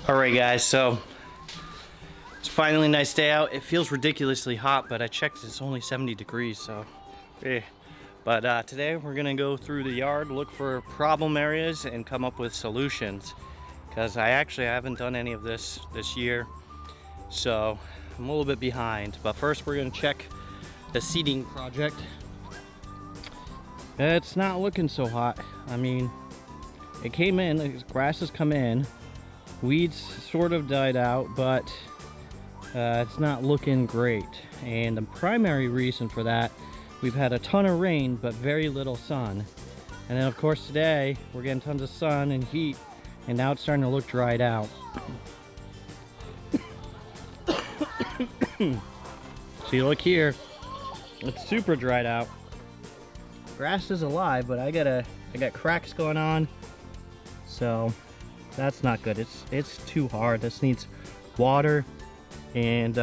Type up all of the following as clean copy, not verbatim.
Alright guys, so it's finally a nice day out. It feels ridiculously hot, but I checked, it's only 70 degrees, so But today we're gonna go through the yard, look for problem areas, and come up with solutions. Because I haven't done any of this year, so I'm a little bit behind. But first we're gonna check the seeding project. It's not looking so hot. I mean, it came in, the grass has come in. Weeds sort of died out, but it's not looking great. And the primary reason for that, we've had a ton of rain, but very little sun. And then of course today, we're getting tons of sun and heat, and now it's starting to look dried out. See, look here, it's super dried out. Grass is alive, but I got cracks going on, so that's not good. It's too hard. This needs water and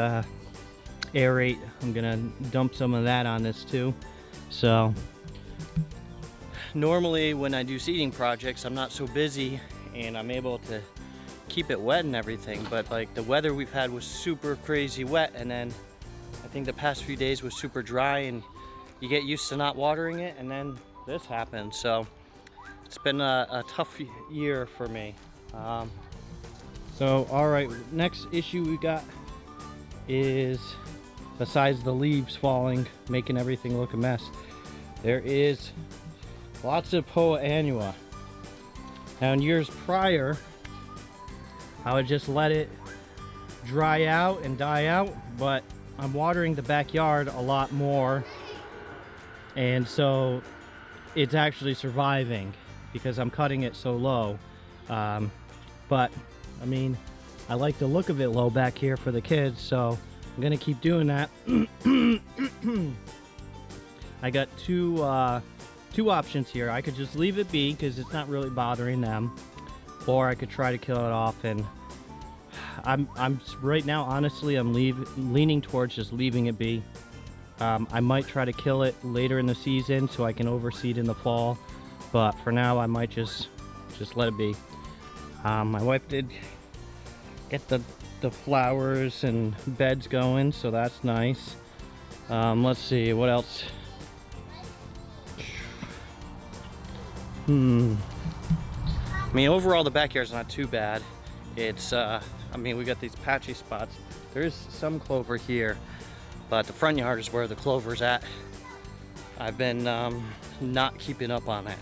aerate. I'm gonna dump some of that on this too. So normally when I do seeding projects, I'm not so busy and I'm able to keep it wet and everything, but like the weather we've had was super crazy wet, and then I think the past few days was super dry, and you get used to not watering it, and then this happened. So it's been a tough year for me. So all right, next issue we got is, besides the leaves falling, making everything look a mess, there is lots of Poa annua. Now in years prior, I would just let it dry out and die out, but I'm watering the backyard a lot more, and so it's actually surviving because I'm cutting it so low. But I mean, I like the look of it low back here for the kids, so I'm gonna keep doing that. I got two options here. I could just leave it be because it's not really bothering them, or I could try to kill it off. And I'm right now, honestly, I'm leaning towards just leaving it be. I might try to kill it later in the season so I can overseed in the fall, but for now I might just let it be. My wife did get the flowers and beds going, so that's nice. Let's see, what else? I mean, overall the backyard's not too bad. It's I mean, we got these patchy spots. There is some clover here, but the front yard is where the clover's at. I've been not keeping up on it.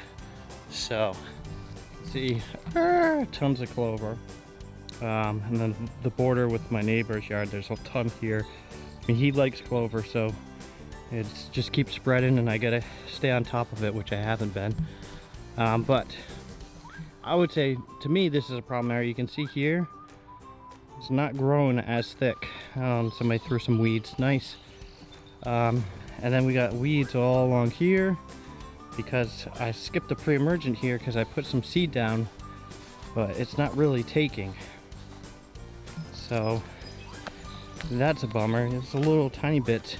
So see, tons of clover. And then the border with my neighbor's yard, there's a ton here. I mean, he likes clover, so it just keeps spreading, and I gotta stay on top of it, which I haven't been. But I would say, to me, this is a problem area. You can see here, it's not growing as thick. Somebody threw some weeds, nice. And then we got weeds all along here, because I skipped the pre-emergent here because I put some seed down, but it's not really taking. So that's a bummer. It's a little tiny bit.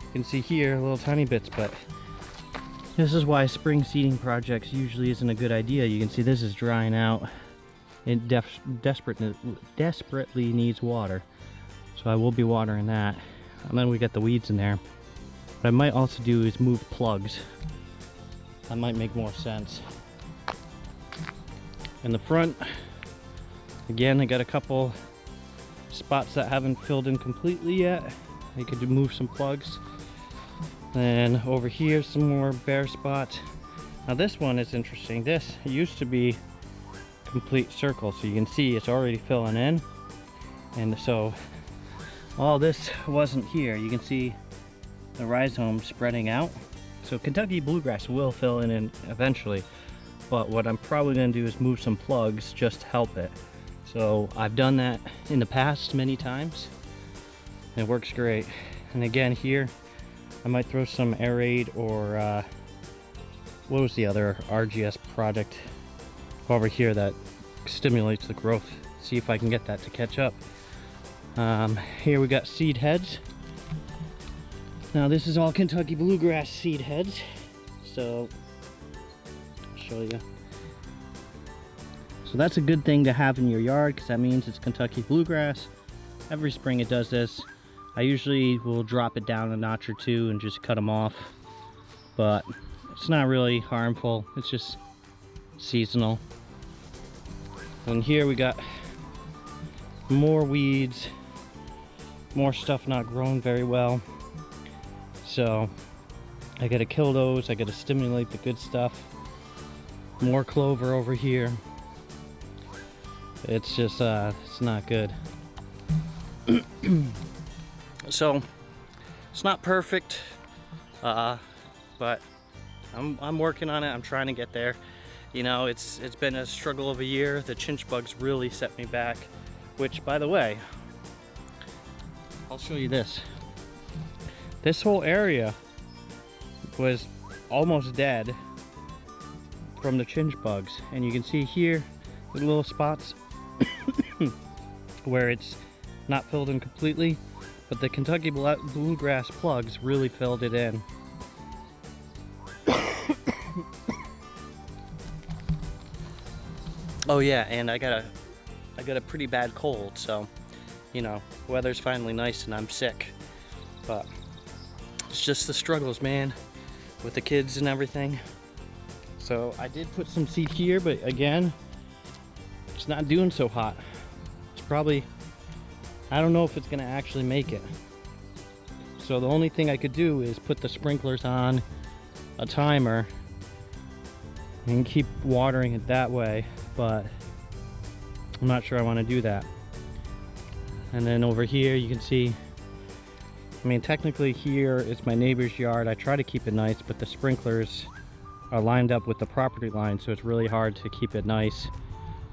You can see here, little tiny bits, but this is why spring seeding projects usually isn't a good idea. You can see this is drying out. It desperately needs water. So I will be watering that. And then we got the weeds in there. What I might also do is move plugs. That might make more sense. In the front, again, I got a couple spots that haven't filled in completely yet. I could move some plugs. And over here, some more bare spots. Now this one is interesting. This used to be complete circle, so you can see it's already filling in. And so all this wasn't here. You can see the rhizome spreading out. So Kentucky bluegrass will fill in eventually, but what I'm probably going to do is move some plugs just to help it. So I've done that in the past many times. It works great. And again here, I might throw some aerate or what was the other RGS product over here that stimulates the growth. See if I can get that to catch up. Here we got seed heads. Now this is all Kentucky bluegrass seed heads. So I'll show you. So that's a good thing to have in your yard, because that means it's Kentucky bluegrass. Every spring it does this. I usually will drop it down a notch or two and just cut them off, but it's not really harmful. It's just seasonal. And here we got more weeds, more stuff not growing very well. So I gotta kill those. I gotta stimulate the good stuff. More clover over here. It's just it's not good. So it's not perfect, but I'm working on it. I'm trying to get there. You know, it's been a struggle of a year. The chinch bugs really set me back, which, by the way, I'll show you this. This whole area was almost dead from the chinch bugs, and you can see here the little spots where it's not filled in completely, but the Kentucky bluegrass plugs really filled it in. Oh yeah, and I got a pretty bad cold, so you know, weather's finally nice and I'm sick, but it's just the struggles, man, with the kids and everything. So I did put some seed here, but again, it's not doing so hot. It's probably, I don't know if it's gonna actually make it. So the only thing I could do is put the sprinklers on a timer and keep watering it that way, but I'm not sure I want to do that. And then over here you can see, I mean, technically here is my neighbor's yard. I try to keep it nice, but the sprinklers are lined up with the property line, so it's really hard to keep it nice.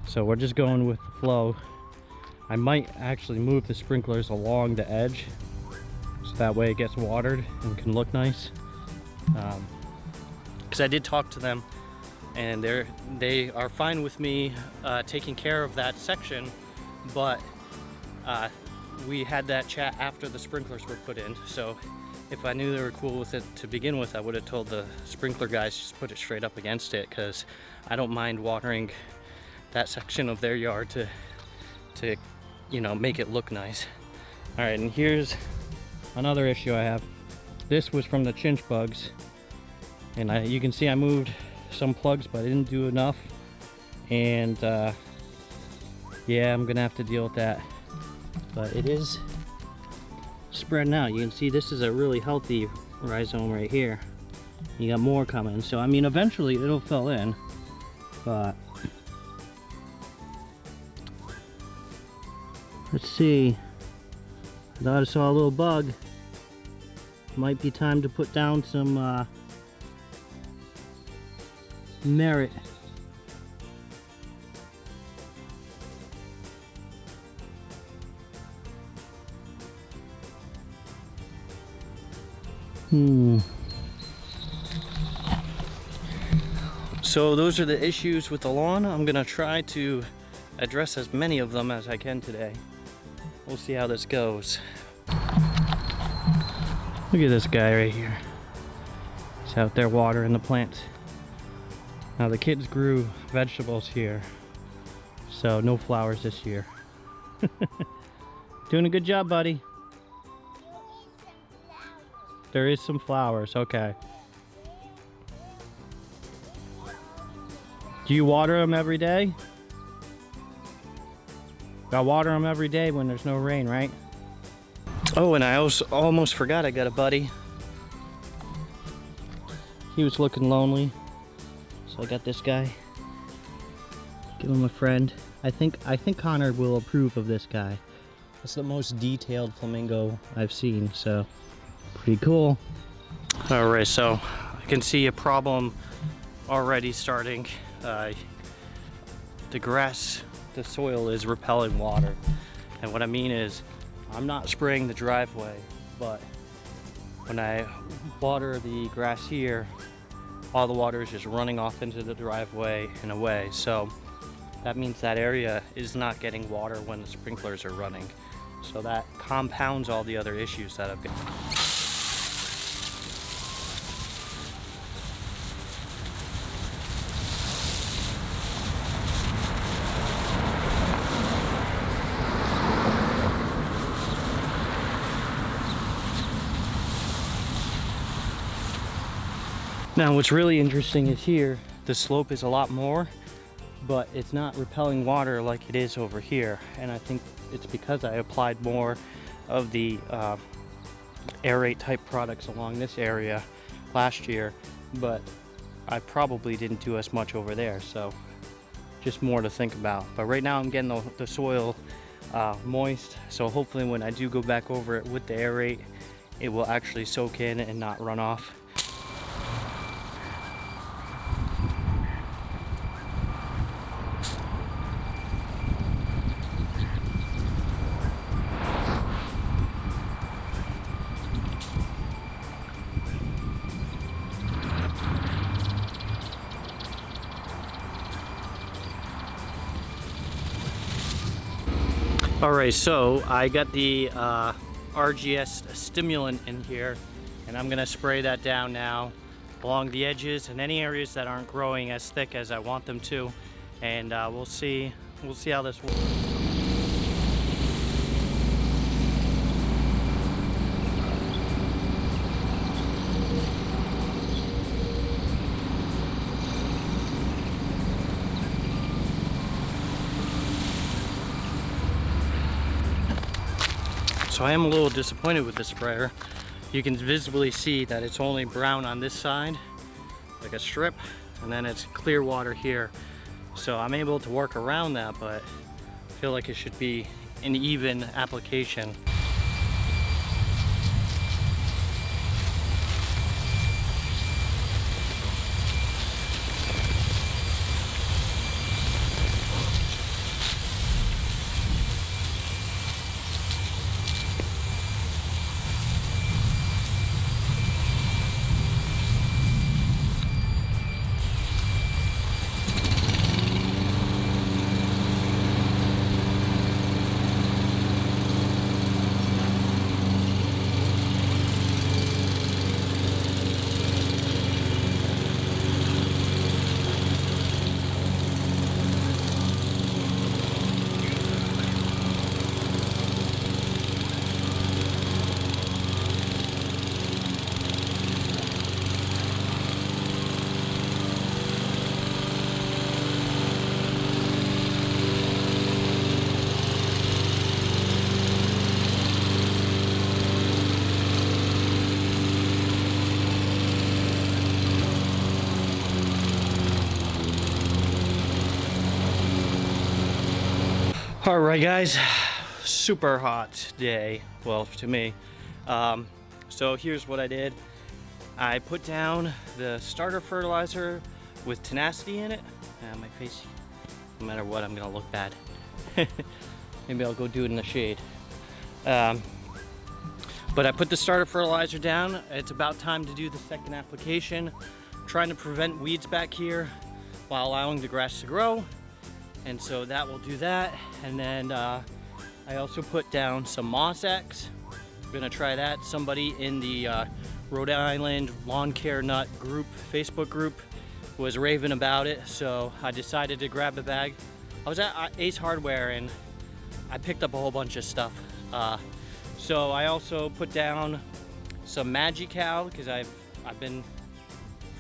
So we're just going with the flow. I might actually move the sprinklers along the edge, so that way it gets watered and can look nice. Because I did talk to them, and they are fine with me taking care of that section, but we had that chat after the sprinklers were put in. So if I knew they were cool with it to begin with, I would have told the sprinkler guys just put it straight up against it, because I don't mind watering that section of their yard to you know, make it look nice. All right, and here's another issue I have. This was from the chinch bugs, and you can see I moved some plugs, but I didn't do enough, and yeah, I'm gonna have to deal with that. But it is spreading out. You can see this is a really healthy rhizome right here. You got more coming, so I mean, eventually it'll fill in, but let's see. I thought I saw a little bug. Might be time to put down some merit. So those are the issues with the lawn. I'm gonna try to address as many of them as I can today. We'll see how this goes. Look at this guy right here. He's out there watering the plants. Now the kids grew vegetables here, so no flowers this year. Doing a good job, buddy. There is some flowers, okay. Do you water them every day? Gotta water them every day when there's no rain, right? Oh, and I almost forgot I got a buddy. He was looking lonely, so I got this guy. Give him a friend. I think Connor will approve of this guy. It's the most detailed flamingo I've seen, so pretty cool. All right, so I can see a problem already starting. The grass, the soil is repelling water, and what I mean is I'm not spraying the driveway, but when I water the grass here, all the water is just running off into the driveway and away. So that means that area is not getting water when the sprinklers are running. So that compounds all the other issues that I've got. Now what's really interesting is here, the slope is a lot more, but it's not repelling water like it is over here. And I think it's because I applied more of the aerate type products along this area last year, but I probably didn't do as much over there, so just more to think about. But right now I'm getting the soil moist, so hopefully when I do go back over it with the aerate, it will actually soak in and not run off. Alright, so I got the RGS stimulant in here, and I'm gonna spray that down now along the edges and any areas that aren't growing as thick as I want them to, and we'll see how this works. So I am a little disappointed with this sprayer. You can visibly see that it's only brown on this side, like a strip, and then it's clear water here. So I'm able to work around that, but I feel like it should be an even application. All right, guys, super hot day, well, to me. So here's what I did. I put down the starter fertilizer with tenacity in it. My face, no matter what, I'm gonna look bad. Maybe I'll go do it in the shade. But I put the starter fertilizer down. It's about time to do the second application. I'm trying to prevent weeds back here while allowing the grass to grow. And so that will do that. And then I also put down some Moss X. I'm gonna try that. Somebody in the Rhode Island Lawn Care Nut group, Facebook group, was raving about it. So I decided to grab a bag. I was at Ace Hardware and I picked up a whole bunch of stuff. So I also put down some Magical because I've been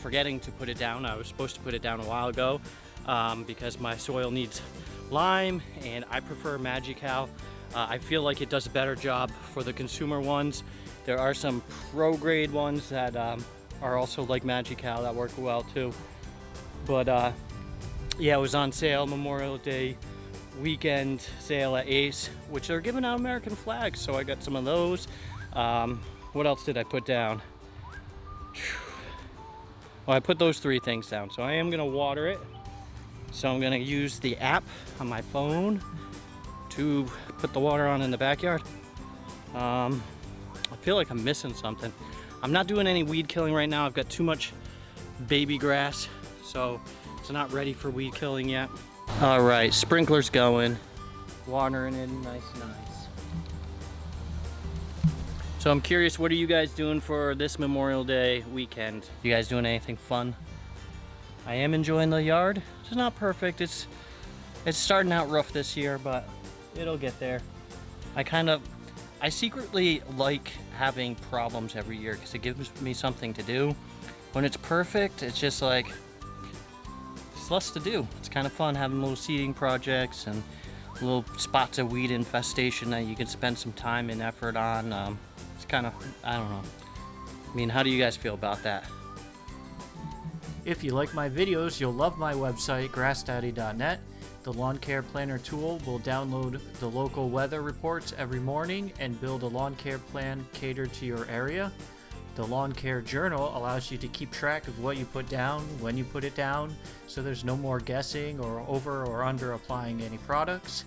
forgetting to put it down. I was supposed to put it down a while ago. Because my soil needs lime and I prefer Magical. I feel like it does a better job for the consumer ones. There are some pro grade ones that are also like Magical that work well too. But yeah, it was on sale, Memorial Day weekend sale at Ace, which they're giving out American flags, so I got some of those. What else did I put down? Well, I put those three things down, so I am gonna water it. So I'm gonna use the app on my phone to put the water on in the backyard. I feel like I'm missing something. I'm not doing any weed killing right now. I've got too much baby grass, so it's not ready for weed killing yet. All right, sprinklers going, watering it nice. So I'm curious, what are you guys doing for this Memorial Day weekend? You guys doing anything fun? I am enjoying the yard. It's not perfect. It's starting out rough this year, but it'll get there. I secretly like having problems every year because it gives me something to do. when it's perfect, it's just like, it's less to do. It's kind of fun having little seeding projects and little spots of weed infestation that you can spend some time and effort on. It's kind of, I don't know. I mean, how do you guys feel about that? If you like my videos, you'll love my website, grassdaddy.net. The lawn care planner tool will download the local weather reports every morning and build a lawn care plan catered to your area. The lawn care journal allows you to keep track of what you put down, when you put it down, so there's no more guessing or over or under applying any products.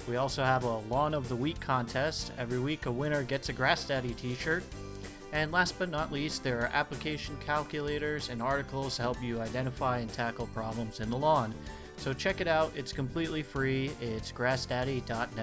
We also have a Lawn of the Week contest. Every week a winner gets a Grass Daddy t-shirt. And last but not least, there are application calculators and articles to help you identify and tackle problems in the lawn. So check it out, it's completely free, it's grassdaddy.net.